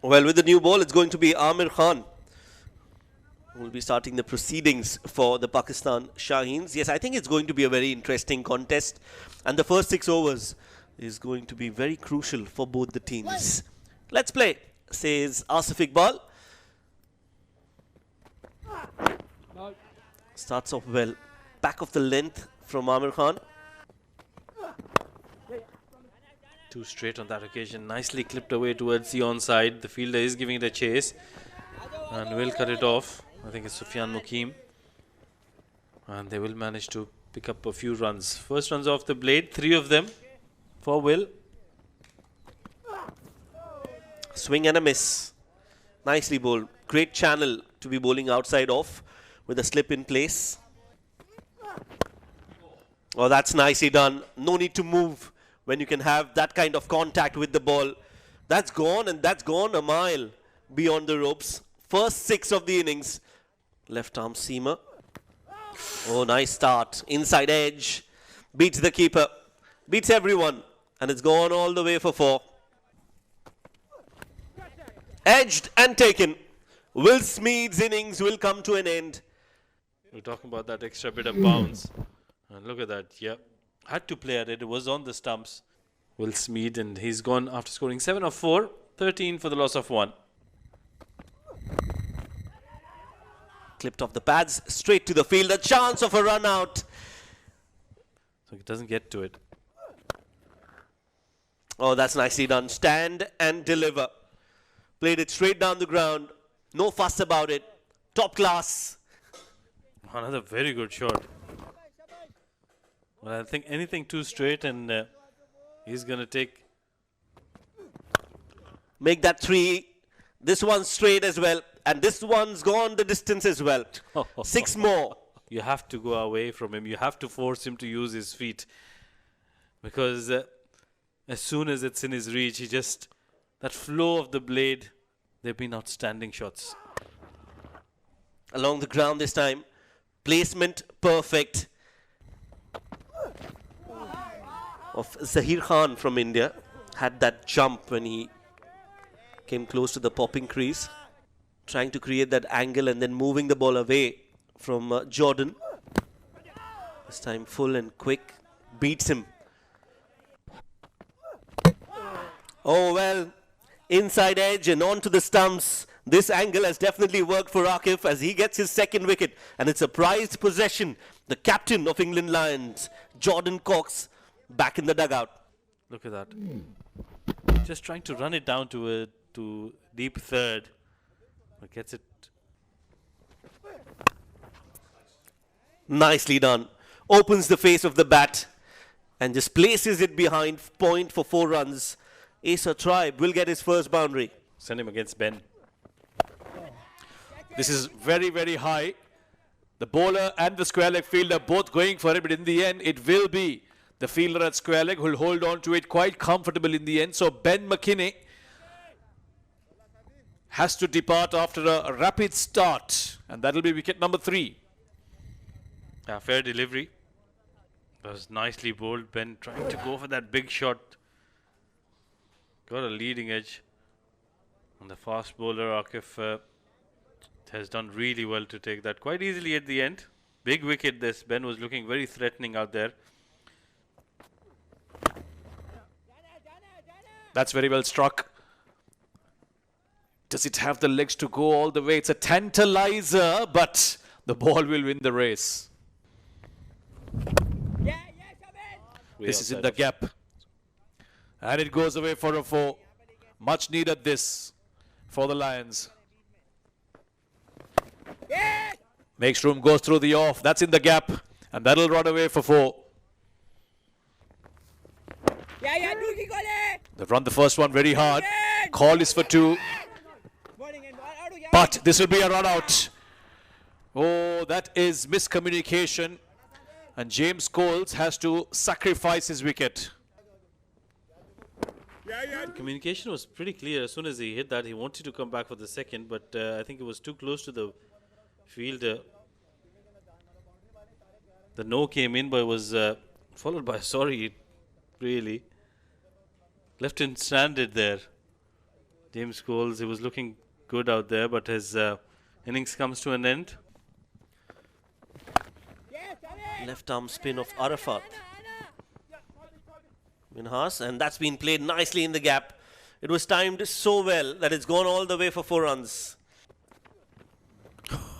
Well, with the new ball, it's going to be Amir Khan who will be starting the proceedings for the Pakistan Shaheens. Yes, I think it's going to be a very interesting contest. And the first 6 overs is going to be very crucial for both the teams. Let's play, says Asif Iqbal. Starts off well. Back of the length from Amir Khan. 2 straight on that occasion. Nicely clipped away towards the onside. The fielder is giving it a chase and will cut it off. I think it's Sufyan Mukim. And they will manage to pick up a few runs. First runs off the blade, 3 of them for Will. Swing and a miss. Nicely bowled. Great channel to be bowling outside off with a slip in place. Oh, that's nicely done. No need to move when you can have that kind of contact with the ball. That's gone, and that's gone a mile beyond the ropes. First 6 of the innings. Left arm seamer. Oh, nice start. Inside edge. Beats the keeper. Beats everyone. And it's gone all the way for 4. Edged and taken. Will Smeed's innings will come to an end. We're talking about that extra bit of bounce. And look at that. Yeah. Had to play at it. It was on the stumps. Will Smeed, and he's gone after scoring 7 of 4. 13 for the loss of 1. Clipped off the pads, straight to the field. A chance of a run out. So he doesn't get to it. Oh, that's nicely done. Stand and deliver. Played it straight down the ground. No fuss about it. Top class. Another very good shot. Well, I think anything too straight, and he's going to take. Make that 3. This one's straight as well. And this one's gone the distance as well. 6 more. You have to go away from him. You have to force him to use his feet. Because as soon as it's in his reach, he just... That flow of the blade, they've been outstanding shots. Along the ground this time. Placement perfect. Of Zahir Khan from India. Had that jump when he came close to the popping crease. Trying to create that angle and then moving the ball away from Jordan. This time full and quick. Beats him. Oh well. Inside edge and onto the stumps. This angle has definitely worked for Akif as he gets his 2nd wicket. And it's a prized possession. The captain of England Lions, Jordan Cox, back in the dugout. Look at that. Just trying to run it down to deep third. But gets it. Nicely done. Opens the face of the bat and just places it behind point for 4 runs. Asa Tribe will get his first boundary. Send him against Ben. This is very, very high. The bowler and the square leg fielder both going for it, but in the end, it will be the fielder at square leg who will hold on to it quite comfortable in the end. So Ben McKinney has to depart after a rapid start, and that will be wicket number 3. Yeah, fair delivery. That was nicely bowled. Ben trying to go for that big shot. Got a leading edge. And the fast bowler, Akif, has done really well to take that quite easily at the end. Big wicket this. Ben was looking very threatening out there. That's very well struck. Does it have the legs to go all the way? It's a tantalizer, but the ball will win the race. This is in the gap. And it goes away for a 4. Much needed this for the Lions. Makes room, goes through the off. That's in the gap. And that'll run away for 4. They've run the first one very hard. Call is for 2. But this will be a run out. Oh, that is miscommunication. And James Coles has to sacrifice his wicket. The communication was pretty clear. As soon as he hit that, he wanted to come back for the 2nd, but I think it was too close to the fielder. The no came in, but it was followed by a sorry, really. Left him stranded there. James Coles, he was looking good out there, but his innings comes to an end. Left arm spin of Arafat. Minhas, and that's been played nicely in the gap. It was timed so well that it's gone all the way for 4 runs.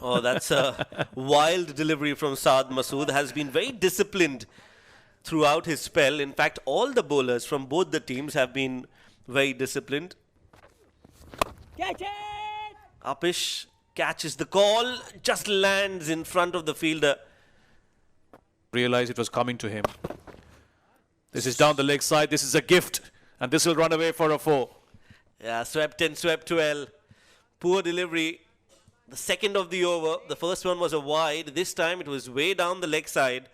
Oh, that's a wild delivery from Saad Masood. Has been very disciplined throughout his spell. In fact, all the bowlers from both the teams have been very disciplined. Catch it! Apish catches the call, just lands in front of the fielder. Realized it was coming to him. This is down the leg side. This is a gift. And this will run away for a 4. Yeah, swept 10, swept 12. Poor delivery. The second of the over. The first one was a wide. This time it was way down the leg side.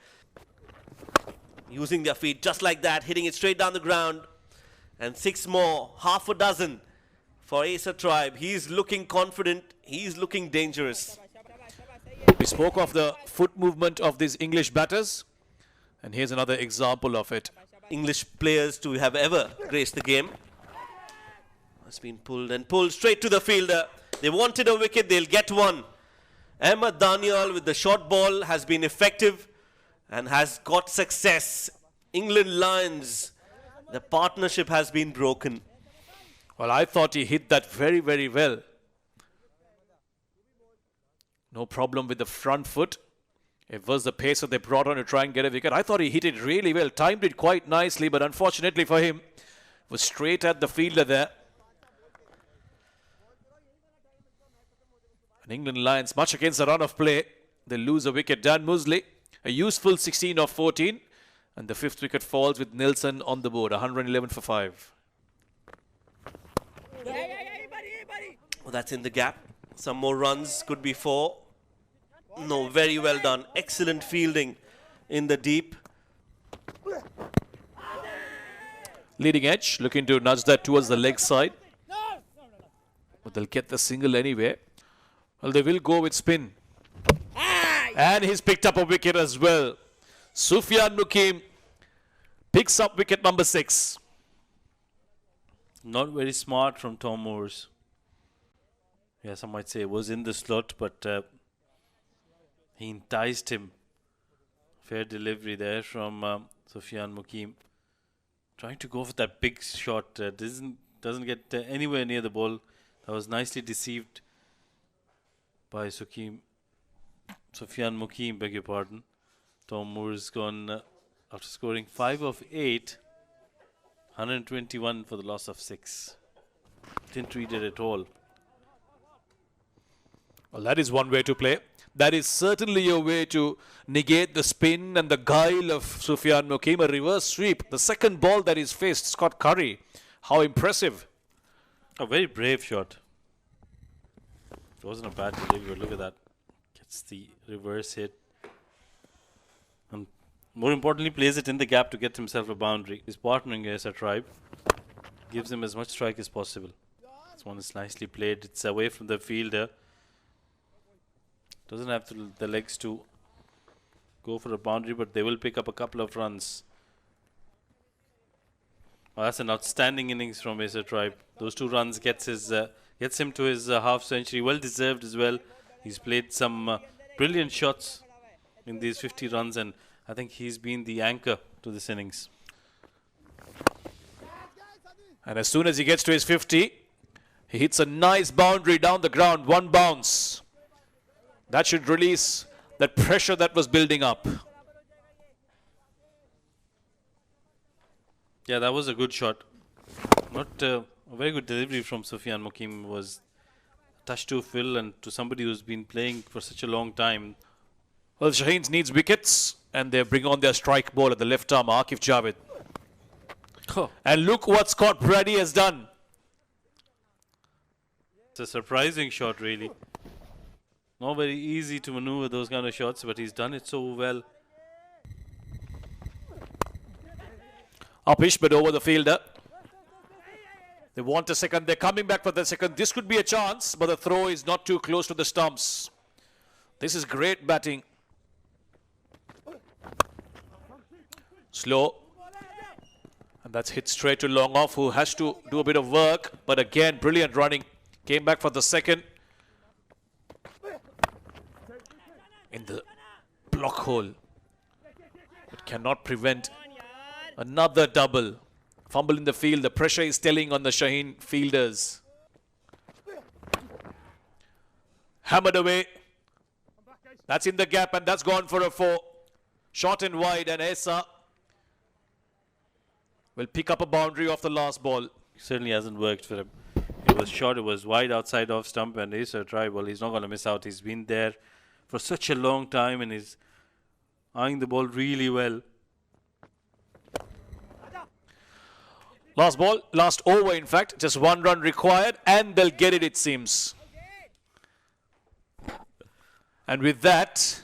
Using their feet just like that, hitting it straight down the ground. And 6 more, half a dozen for Asa Tribe. He's looking confident. He's looking dangerous. We spoke of the foot movement of these English batters. And here's another example of it. English players to have ever graced the game. Has been pulled and pulled straight to the fielder. They wanted a wicket, they'll get one. Ahmed Daniel with the short ball has been effective and has got success. England Lions, the partnership has been broken. Well, I thought he hit that very, very well. No problem with the front foot. It was the pace that they brought on to try and get a wicket. I thought he hit it really well, timed it quite nicely, but unfortunately for him, was straight at the fielder there. And England Lions, much against the run of play, they lose a wicket. Dan Musley, a useful 16 of 14, and the 5th wicket falls with Nelson on the board, 111 for 5. Oh, that's in the gap. Some more runs, could be 4. No, very well done. Excellent fielding in the deep. Leading edge, looking to nudge that towards the leg side. But they'll get the single anyway. Well, they will go with spin. And he's picked up a wicket as well. Sufyan Mukim picks up wicket number 6. Not very smart from Tom Moores. Yeah, some might say it was in the slot, but he enticed him. Fair delivery there from Sufyan Mukim. Trying to go for that big shot. Doesn't get anywhere near the ball. That was nicely deceived by Sufyan Mukim, beg your pardon. Tom Moore's gone after scoring 5 of 8. 121 for the loss of 6. Didn't read it at all. Well, that is one way to play. That is certainly a way to negate the spin and the guile of Sufyan Mukim. A reverse sweep. The second ball that is faced, Scott Curry. How impressive. A very brave shot. It wasn't a bad delivery, but look at that. Gets the reverse hit. And more importantly, plays it in the gap to get himself a boundary. He's partnering Asa Tribe. Gives him as much strike as possible. This one is nicely played. It's away from the fielder. Doesn't have the legs to go for a boundary, but they will pick up a couple of runs. Well, that's an outstanding innings from Asa Tribe. Those 2 runs gets him to his half century. Well deserved as well. He's played some brilliant shots in these 50 runs, and I think he's been the anchor to this innings. And as soon as he gets to his 50, he hits a nice boundary down the ground. 1 bounce. That should release that pressure that was building up. Yeah, that was a good shot. Not a very good delivery from Sufyan Mukim. Was a touch to Phil and to somebody who's been playing for such a long time. Well, Shaheens needs wickets, and they bring on their strike ball at the left arm, Akif Javed. Oh. And look what Scott Brady has done. It's a surprising shot, really. Not very easy to maneuver those kind of shots, but he's done it so well. Upish, but over the fielder. They want a second. They're coming back for the second. This could be a chance, but the throw is not too close to the stumps. This is great batting. Slow. And that's hit straight to long off, who has to do a bit of work. But again, brilliant running. Came back for the second. In the block hole. But cannot prevent another double. Fumble in the field. The pressure is telling on the Shaheen fielders. Hammered away. That's in the gap and that's gone for a 4. Short and wide, and Asa will pick up a boundary off the last ball. Certainly hasn't worked for him. It was short, it was wide outside off stump, and Asa Tribe, well, he's not going to miss out. He's been there for such a long time and he's eyeing the ball really well. Last ball, last over in fact, just 1 run required, and they'll get it, it seems. And with that,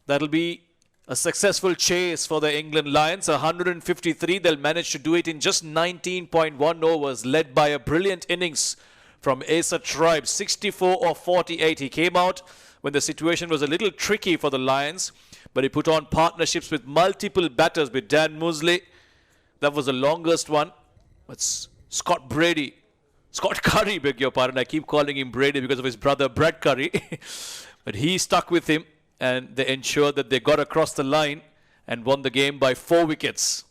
that'll be a successful chase for the England Lions. 153, they'll manage to do it in just 19.1 overs, led by a brilliant innings from Asa Tribe, 64 of 48. He came out when the situation was a little tricky for the Lions, but he put on partnerships with multiple batters, with Dan Musley. That was the longest one. But Scott Curry, beg your pardon. I keep calling him Brady because of his brother Brad Curry. But he stuck with him and they ensured that they got across the line and won the game by 4 wickets.